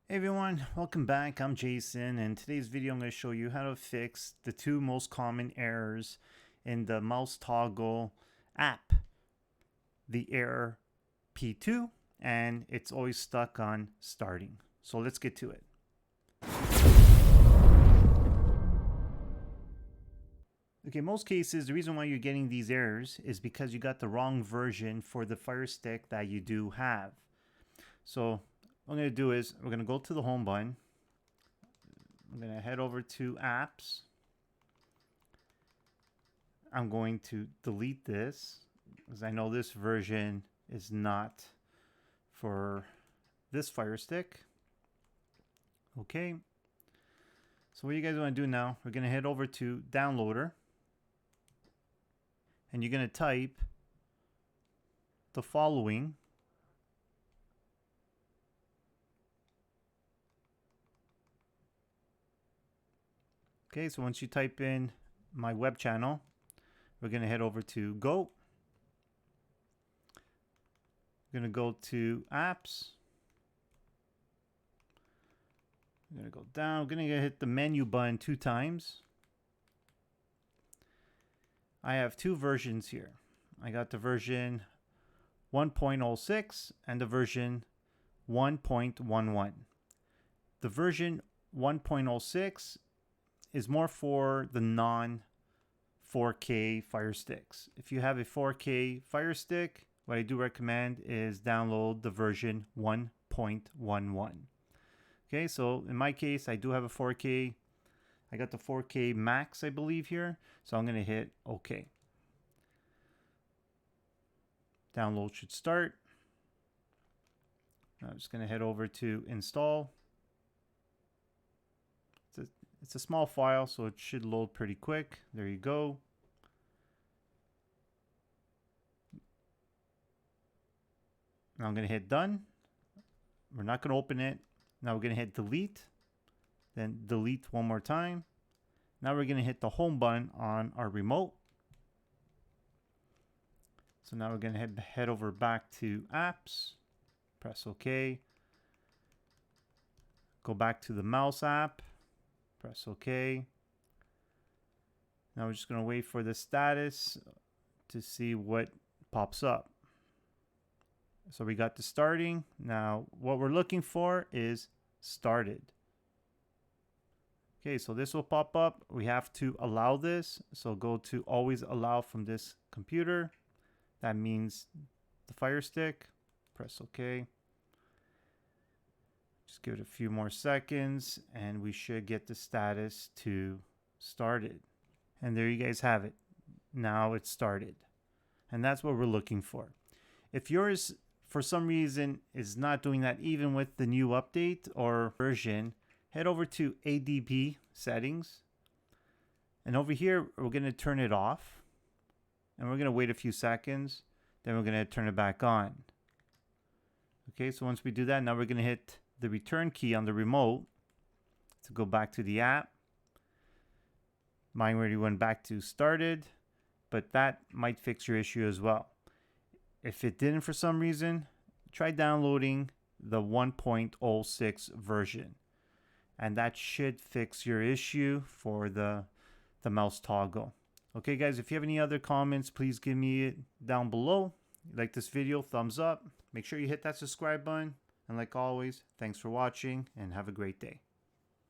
Hey everyone, welcome back. I'm Jason, and today's video I'm going to show you how to fix the two most common errors in the mouse toggle app. The error P2, and it's always stuck on starting. So let's get to it. Okay, most cases, the reason why you're getting these errors is because you got the wrong version for the Fire Stick that you do have. So what I'm going to do is we're going to go to the home button. I'm going to head over to apps. I'm going to delete this because I know this version is not for this Fire Stick. Okay. So what you guys want to do now, we're going to head over to Downloader. And you're going to type the following. Okay, so once you type in my web channel, we're going to head over to Go. We're going to go to Apps. We're going to go down. We're going to hit the menu button 2 times. I have 2 versions here. I got the version 1.06 and the version 1.11. The version 1.06 is more for the non 4K Fire Sticks. If you have a 4K Fire Stick, what I do recommend is download the version 1.11. Okay, so in my case, I do have a 4K. I got the 4K Max, I believe, here. So I'm going to hit OK. Download should start. I'm just going to head over to install. It's a small file, so it should load pretty quick. There you go. Now I'm going to hit done. We're not going to open it. Now we're going to hit delete. Then delete one more time. Now we're going to hit the home button on our remote. So now we're going to head over back to apps. Press OK. Go back to the mouse app. Press OK. Now we're just going to wait for the status to see what pops up. So we got the starting. Now what we're looking for is started. Okay, so this will pop up. We have to allow this. So go to always allow from this computer. That means the Fire Stick. Press OK. Just give it a few more seconds and we should get the status to started. And there you guys have it. Now it's started. And that's what we're looking for. If yours for some reason is not doing that even with the new update or version, head over to ADB settings. And over here, we're going to turn it off. And we're going to wait a few seconds. Then we're going to turn it back on. Okay, so once we do that, now we're going to hit the return key on the remote to go back to the app. Mine already went back to started, but that might fix your issue as well. If it didn't for some reason, try downloading the 1.06 version. And that should fix your issue for the mouse toggle. Okay guys, if you have any other comments, please give me it down below. If you like this video, thumbs up. Make sure you hit that subscribe button. And like always, thanks for watching and have a great day.